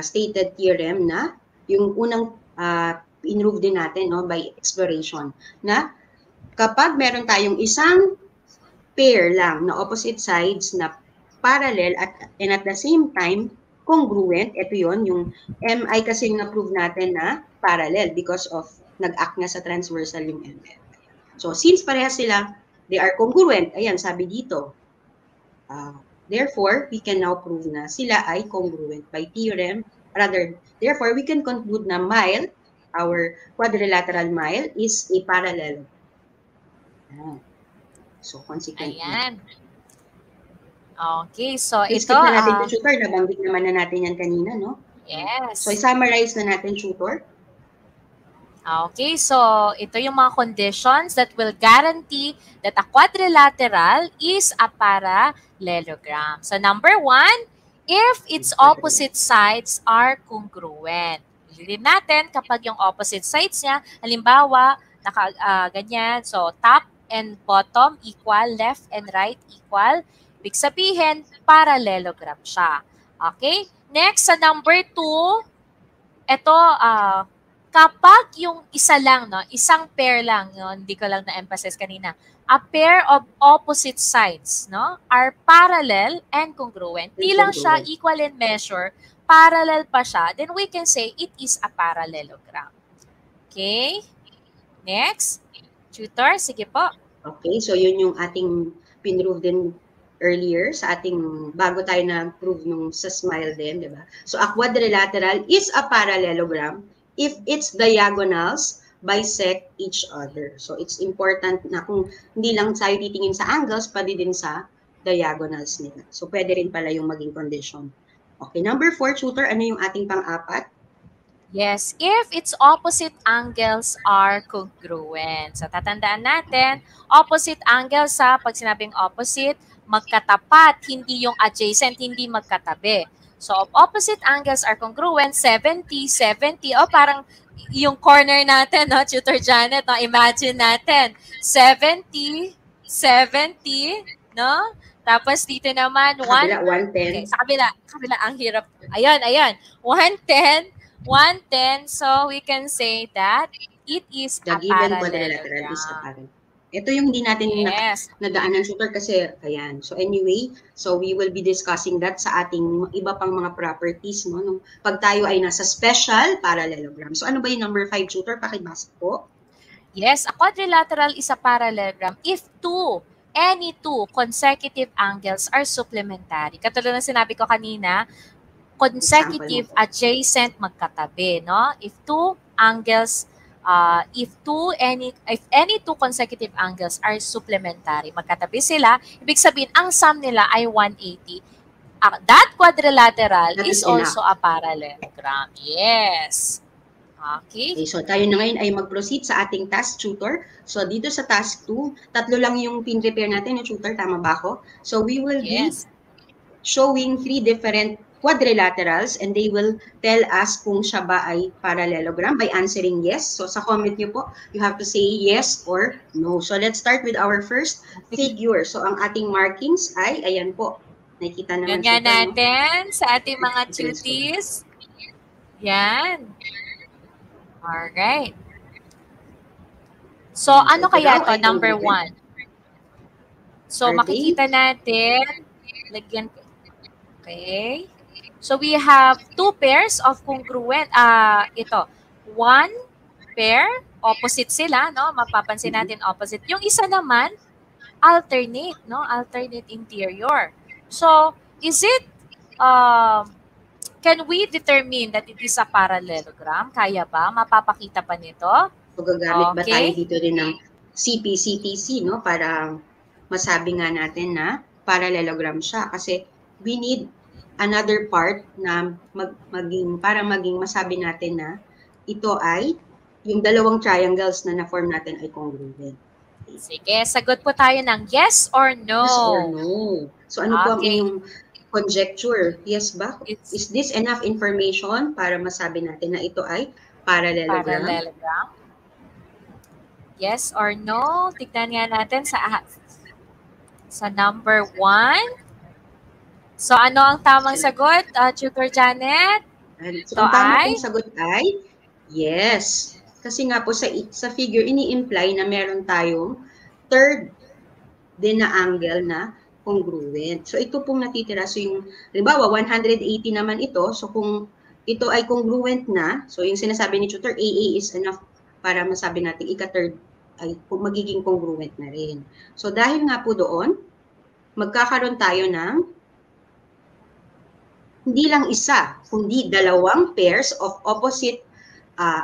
stated theorem na yung unang in-prove din natin, no, by exploration, na kapag meron tayong isang pair lang na opposite sides na parallel and at the same time congruent, ito yon yung MI kasi yung na-prove natin na parallel because of nag-act nga sa transversal yung ML. So since parehas sila, they are congruent. Ayan, sabi dito. Therefore, we can now prove na sila ay congruent by theorem. Therefore, we can conclude na mile, our quadrilateral mile, is a parallel. So, consequently. Ayan. Okay, so ito... Skip na natin ito, tutor. Nabanggit naman na natin yan kanina, no? Yes. So, i-summarize na natin, tutor. Okay, so ito yung mga conditions that will guarantee that a quadrilateral is a parallelogram. So number 1, if its opposite sides are congruent. Ililin natin kapag yung opposite sides niya, halimbawa, ganyan, so top and bottom equal, left and right equal, ibig sabihin, parallelogram siya. Okay? Next, sa number 2, ito, kapag yung isa lang, no, isang pair lang, no, hindi ko lang na-emphasize kanina, a pair of opposite sides, no, are parallel and congruent. Di lang siya equal in measure, parallel pa siya, then we can say it is a parallelogram. Okay? Next. Tutor, sige po. Okay, so yun yung ating pinrove din earlier sa ating, bago tayo na-prove nung sa SMILE din, di ba? So a quadrilateral is a parallelogram if its diagonals bisect each other. So it's important na kung hindi lang tayo titingin sa angles, pwede din sa diagonals nila. So pwede rin pala yung maging condition. Okay, number 4, tutor, ano yung ating pang-apat? Yes, if its opposite angles are congruent. So tatandaan natin, opposite angles sa pag sinabing opposite, magkatapat, hindi yung adjacent, hindi magkatabi. So, opposite angles are congruent, 70, 70. O, parang yung corner natin, no, Tutor Janet, no, imagine natin, 70, 70, no? Tapos dito naman, 110. Okay, sa kabila, ang hirap. Ayun, 110, 110. So, we can say that it is a parallelogram. Ito yung hindi natin nadaanan, tutor, kasi ayan. So anyway, so we will be discussing that sa ating iba pang mga properties, no, nung pag tayo ay nasa special parallelogram. So ano ba yung number 5, tutor? Pakibasa po. Yes, a quadrilateral is a parallelogram if any two consecutive angles are supplementary. Katulad ng sinabi ko kanina, consecutive adjacent magkatabi, no? If two angles if any two consecutive angles are supplementary, magkatabi sila, ibig sabihin, ang sum nila ay 180. That quadrilateral is also a parallelogram. Yes. Okay. So tayo na ngayon ay mag-proceed sa ating task, tutor. So dito sa task 2, tatlo lang yung pin-repair natin, tutor, tama ba ako? So we will be showing 3 different quadrilaterals and they will tell us kung siya ba ay parallelogram by answering yes. So sa comment niyo po, you have to say yes or no. So let's start with our first figure. So ang ating markings ay, ayan po, nakikita naman siya natin, no? Sa ating mga cuties. Yan. Alright. So ano kaya ito? Number 1. So makikita natin, lagyan ko. Okay. So we have 2 pairs of congruent, ito, 1 pair, opposite sila, no? Mapapansin natin opposite. Yung isa naman, alternate, no? Alternate interior. So, is it, can we determine that it is a parallelogram? Kaya ba? Mapapakita pa nito? So, gagamit ba tayo dito rin ng CP-CTC, no? Para masabi nga natin na parallelogram siya. Kasi we need another part na para maging masabi natin na ito ay yung dalawang triangles na na-form natin ay congruent. Sige, sagot po tayo ng yes or no. Yes or no. So ano po ang inyong conjecture? Yes ba? Is this enough information para masabi natin na ito ay parallelogram? Yes or no? Tignan nga natin sa number 1. So, ano ang tamang sagot, Tutor Janet? So, ang tamang sagot ay yes. Kasi nga po sa figure, ini-imply na meron tayong third din na angle na congruent. So ito pong natitira. So yung, halimbawa, 180 naman ito. So kung ito ay congruent na, so yung sinasabi ni tutor, AA is enough para masabi natin ika-third ay magiging congruent na rin. So dahil nga po doon, magkakaroon tayo ng hindi lang isa, kundi dalawang pairs of opposite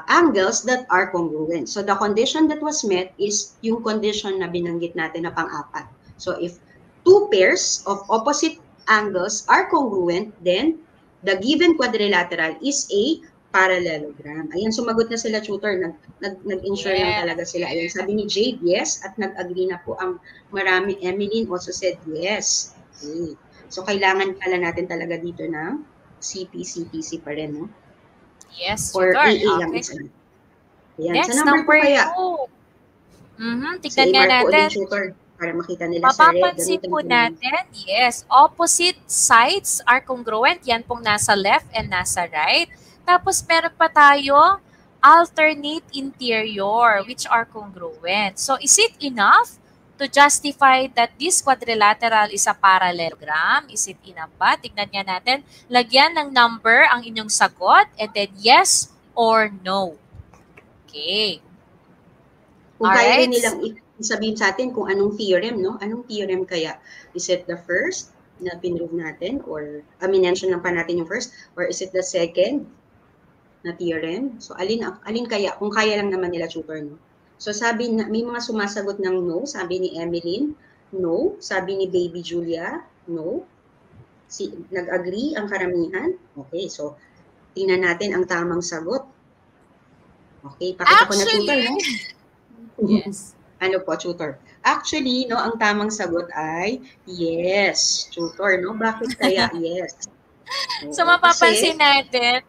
angles that are congruent. So the condition that was met is yung condition na binanggit natin na pang-apat. So if two pairs of opposite angles are congruent, then the given quadrilateral is a parallelogram. Ayan, sumagot na sila, tutor. Nag-ensure lang talaga sila. Ayan, sabi ni Jade, yes. At nag-agree na po ang marami. Emeline also said yes. Okay. So, kailangan pala natin talaga dito ng CP pa rin, no? Yes, or tutor. AA lang isa. Ayan, Next, sa number 2 kaya. Tignan nga natin. Tutor, para makita nila sa red. Mapapansin po natin, yes, opposite sides are congruent. Yan pong nasa left and nasa right. Tapos meron pa tayo alternate interior which are congruent. So is it enough to justify that this quadrilateral is a parallelogram? Is it enough ba? Tignan nga natin. Lagyan ng number ang inyong sagot and then yes or no. Okay. Kung kaya rin nilang sabihin sa atin kung anong theorem, no? Anong theorem kaya? Is it the first na pinrove natin or minention lang pa natin yung first or is it the second na theorem? So alin kaya? Kung kaya lang naman nila, tutor, no? So sabi na may mga sumasagot ng no, sabi ni Emeline, no, sabi ni Baby Julia, no. Nag-agree ang karamihan. Okay, so tingnan natin ang tamang sagot. Okay, pakita ko na, tutor, no? Yes. Ano po, tutor? Actually, no, ang tamang sagot ay yes, tutor, no? Bakit kaya yes? So mapapansin natin,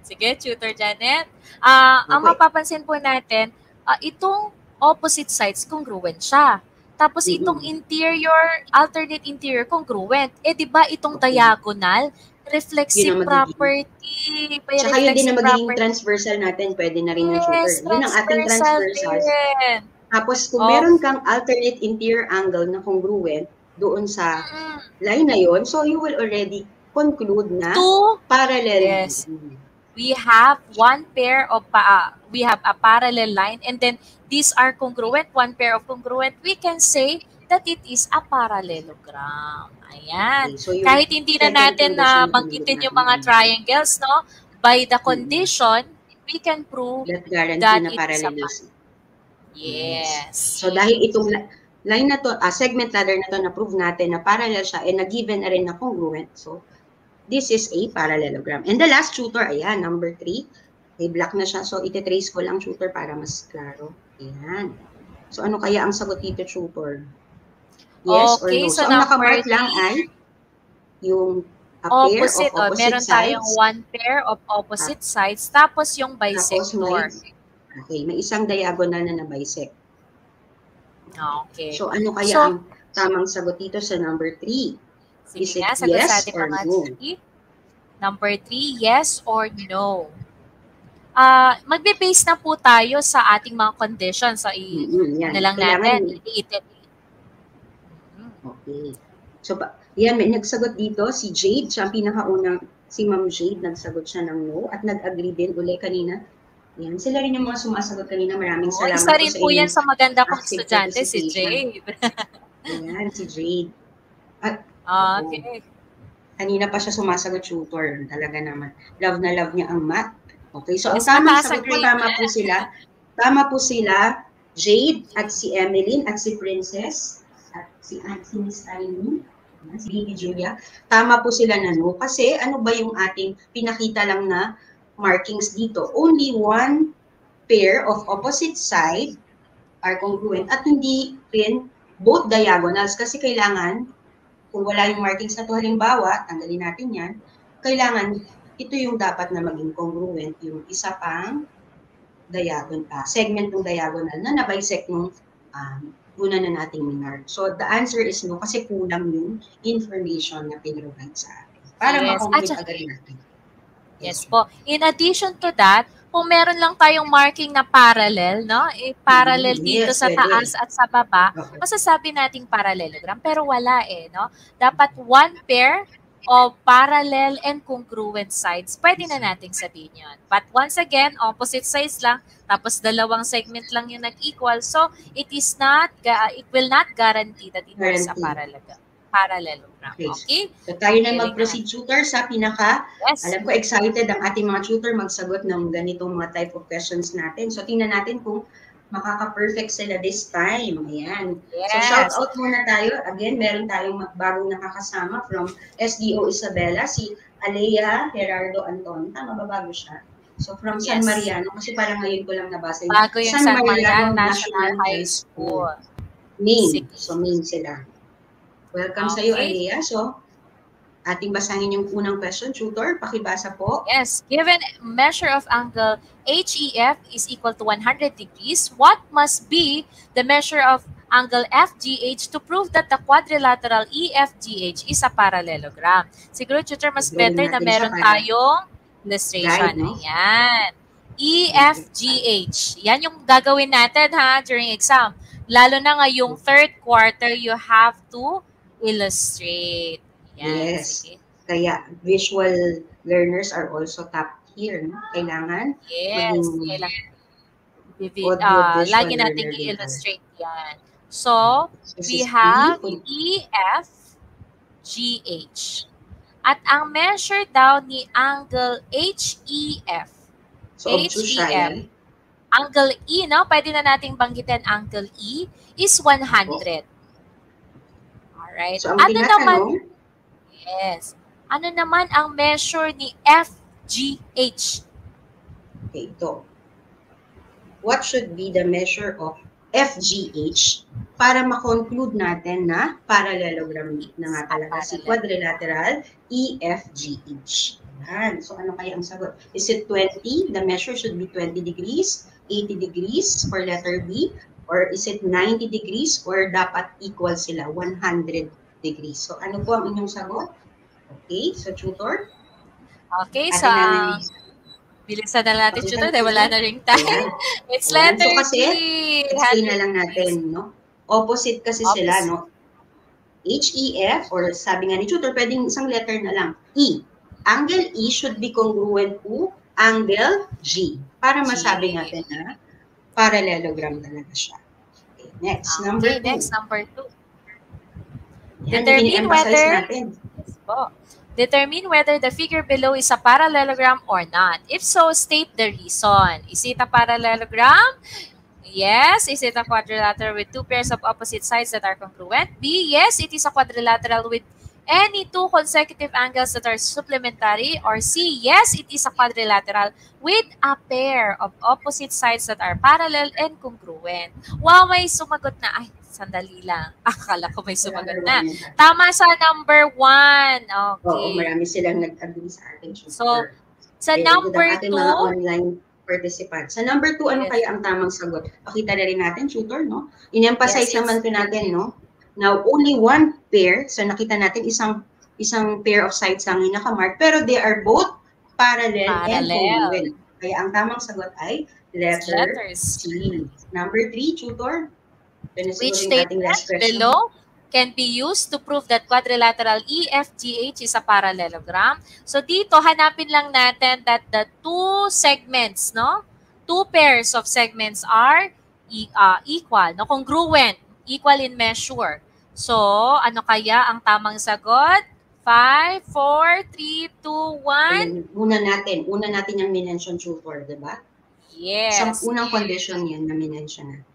sige, tutor Janet, ang mapapansin po natin, itong opposite sides congruent siya. Tapos itong alternate interior congruent. Eh, di ba itong diagonal, reflexive property. Tsaka yun din na magiging transversal natin, pwede na rin yung tutor. Yun ang ating transversal. Tapos kung meron kang alternate interior angle na congruent doon sa line na yun, so you will already conclude na parallel. Yes. We have one pair of, we have a parallel line and then these are congruent, one pair of congruent, we can say that it is a parallelogram. Ayan. Okay, so kahit hindi na natin na banggitin yung mga triangles, no? By the condition, we can prove that na it is a parallelism. Yes. So dahil itong line na to, segment ladder na to, na-prove natin na parallel siya and na-given na rin na congruent. So, this is a parallelogram. And the last, tutor, ayan, number 3. May black na siya. So, ititrace ko lang, tutor, para mas klaro. Ayan. So, ano kaya ang sagot dito, tutor? Yes or no? So, ang nakamark lang ay yung opposite. Pair of opposite meron sides. Tayong one pair of opposite sides. Tapos yung bisector. Okay, may isang diagonal na na-bisect. Okay. So, ano kaya ang tamang sagot dito sa number 3? Sige nga, sagot sa ating mga three. Number 3, yes or no. Magbe-base na po tayo sa ating mga conditions. So, ano lang natin, i-iterate. Okay. So, yan, may nagsagot dito, si Jade, siya ang pinakaunang, si Ma'am Jade, nagsagot siya ng no, at nag-agree din uli kanina. Yan, sila rin yung mga sumasagot kanina, maraming salamat isa rin po yan sa maganda kong estudyante, si Jade. Ayan, si Jade. At, okay. Kanina pa siya sumasagot, tutor. Talaga naman. Love na love niya ang math. Okay, so ang tamang sagot po, tama po sila, Jade at si Emeline at si Princess at si Miss Aileen, si Baby Julia. Tama po sila na no. Kasi ano ba yung ating pinakita lang na markings dito? Only one pair of opposite side are congruent at hindi rin both diagonals kasi kailangan kung wala yung markings na to, halimbawa, tanggalin natin yan, kailangan, ito yung dapat na maging congruent, yung isa pang segment ng diagonal na na-bisect nung una na nating minark. So, the answer is no, kasi kulang yung information na pinrovide sa atin. Para makonfirm agad natin. Yes po. In addition to that, kung meron lang tayong marking na parallel, no? Parallel dito Yes, sa pwede. taas at sa baba, Okay. masasabi nating parallelogram. Pero wala no? Dapat one pair of parallel and congruent sides. Pwede na nating sabihin yun. But once again, opposite sides lang, tapos dalawang segment lang yung nag-equal. So, it will not guarantee that it is a parallelogram. Okay? So, tayo na mag-proceed, tutor, sa pinaka, alam ko, excited ang ating mga tutor magsagot ng ganitong mga type of questions natin. So, tingnan natin kung makaka-perfect sila this time. Ayan. Yes. So, shout out muna tayo. Again, meron tayong bagong nakakasama from SDO Isabela, si Alea Gerardo Anton. Tama ba, bago siya? So, from San Mariano, kasi parang ngayon ko lang nabasa yung bago yung San Mariano National High School. Main. So, main sila. Welcome sa iyo, Alea. So, ating basahin yung unang question. Tutor, pakibasa po. Yes. Given measure of angle HEF is equal to 100 degrees, what must be the measure of angle FGH to prove that the quadrilateral EFGH is a parallelogram? Siguro, tutor, mas better na meron tayong illustration. No? Ayan. EFGH. Yan yung gagawin natin during exam. Lalo na ngayong third quarter, you have to illustrate. Yan. Yes. Sige. Kaya visual learners are also top here. No? Kailangan lagi natin i-illustrate yan. So, we have EFGH. At ang measure daw ni angle HEF. So, HEF. Angle E, no? Pwede na nating banggitin angle E is 100. Alright. So, ang tinatanong, yes. Ano naman ang measure ni FGH? Okay, ito. What should be the measure of FGH para ma-conclude natin na parallelogram na nga talaga si quadrilateral EFGH. Yan. So, ano kaya ang sagot? Is it 20? The measure should be 20 degrees, 80 degrees for letter B, or is it 90 degrees, or dapat equal sila, 100 degrees? So, ano po ang inyong sagot? Okay, so tutor? Okay, so bilisan na natin tutor dahil wala na ring time. It's letter so, kasi, D. Explain na lang natin, no? Opposite kasi sila, no? HEF, or sabi nga ni tutor, pwedeng isang letter na lang, E. Angle E should be congruent to angle G para masabi natin na parallelogram talaga siya. Okay, next, number 2. Next, number 2. Determine whether determine whether the figure below is a parallelogram or not. If so, state the reason. Is it a parallelogram? Yes. Is it a quadrilateral with two pairs of opposite sides that are congruent? B. Yes, it is a quadrilateral with any two consecutive angles that are supplementary. Or C. Yes, it is a quadrilateral with a pair of opposite sides that are parallel and congruent. Wow, may sumagot na. Ay, sandali lang. Akala ko may sumagot na. Tama sa number 1. Okay. Oo, marami silang nag-agree sa atin. So, sa number 2, mga online participants. Sa number 2, ano kaya ang tamang sagot? Pakita na rin natin, tutor, no? In-emphasize naman po natin, no? Now, only one pair. So, nakita natin isang pair of sides lang yung nakamark. Pero they are both parallel. And congruent. Kaya ang tamang sagot ay letter C. Number 3, tutor. Which statement below can be used to prove that quadrilateral EFGH is a parallelogram? So dito, hanapin lang natin that the two segments, no? Two pairs of segments are equal, no? Congruent, equal in measure. So, ano kaya ang tamang sagot? 5, 4, 3, 2, 1. Una natin yung minention tutor, di ba? Yes. Sa unang condition yan na minention natin.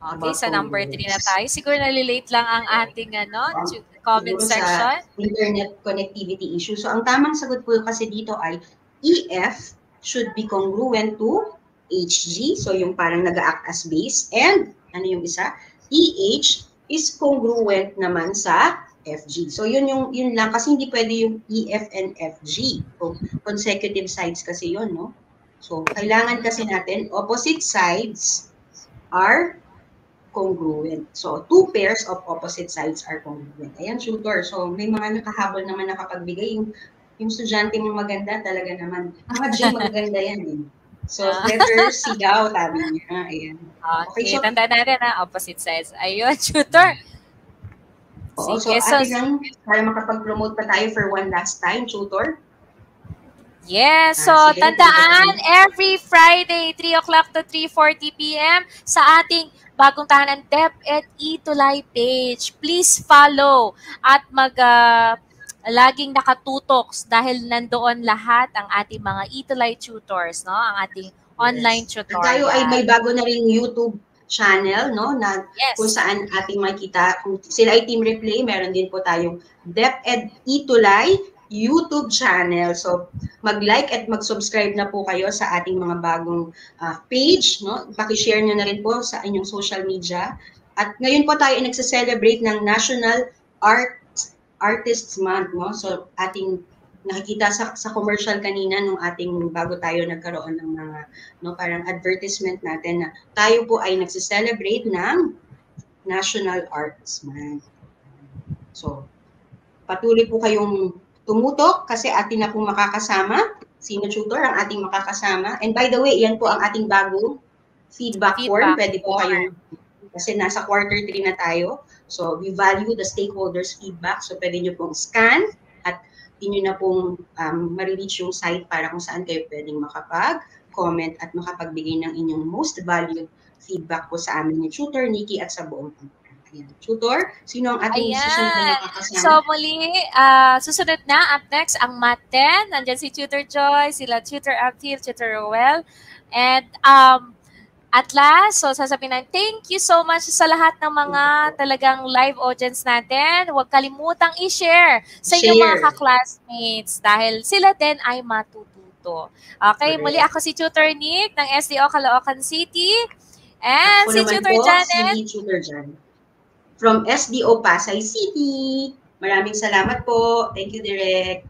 Okay, sa number 3 na tayo. Siguro nalilate lang ang ating comment section. Internet connectivity issue. So, ang tamang sagot po kasi dito ay EF should be congruent to HG. So, yung parang nag-act as base. And, ano yung isa? EH is congruent naman sa FG. So, yun lang. Kasi hindi pwede yung EF and FG. So, consecutive sides kasi yun, no? So, kailangan kasi natin, opposite sides are congruent. So, two pairs of opposite sides are congruent. Ayan, tutor. So, may mga nakahabol naman nakapagbigay yung estudyante mong maganda talaga naman. Mga J, maganda yan eh. So, better sigaw, sabi niya. Ayan. Okay, so, tandaan natin na opposite sides. Ayun, tutor. Oo, so ate lang, para makapag-promote pa tayo for one last time, tutor. Yes, so tandaan, every Friday, 3 o'clock to 3:40 p.m. sa ating bagong tahanan DepEd Itulay page. Please follow at laging nakatutok dahil nandoon lahat ang ating mga Itulay tutors, no? Ang ating online tutorial. Tayo ay may bago na ring YouTube channel, no, na kung saan ating makita, kung sila ay Team Replay, meron din po tayong DepEd Itulay YouTube channel. So, mag-like at mag-subscribe na po kayo sa ating mga bagong page, no? Paki-share nyo na rin po sa inyong social media. At ngayon po tayo ay nagse-celebrate ng National Artists Month, no? So, ating nakikita sa commercial kanina nung ating bago tayo nagkaroon ng mga parang advertisement natin na tayo po ay nagse-celebrate ng National Arts Month. So, patuloy po kayong tumutok kasi atin na pong makakasama. Sino tutor ang ating makakasama? And by the way, yan po ang ating bagong feedback form. Pwede po kayong, kasi nasa quarter 3 na tayo. So, we value the stakeholders' feedback. So, pwede nyo pong scan at inyo na pong ma-reach yung site para kung saan kayo pwedeng makapag-comment at makapagbigay ng inyong most valued feedback po sa amin ni Tutor Nikki at sa buong Ayan. Tutor, sino ang ating susunod na nakakasama? So muli, susunod na, up next, ang Math 10. Nandyan si Tutor Joy, sila Tutor Abtil, Tutor Roel. And at last, so sasabihin natin, thank you so much sa lahat ng mga talagang live audience natin. Huwag kalimutang i-share sa inyong mga ka-classmates dahil sila din ay matututo. Okay, muli ako si Tutor Nick ng SDO Caloocan City. And si Tutor Janet. Si Tutor Janet from SDO Pasay City. Maraming salamat po. Thank you, Direk.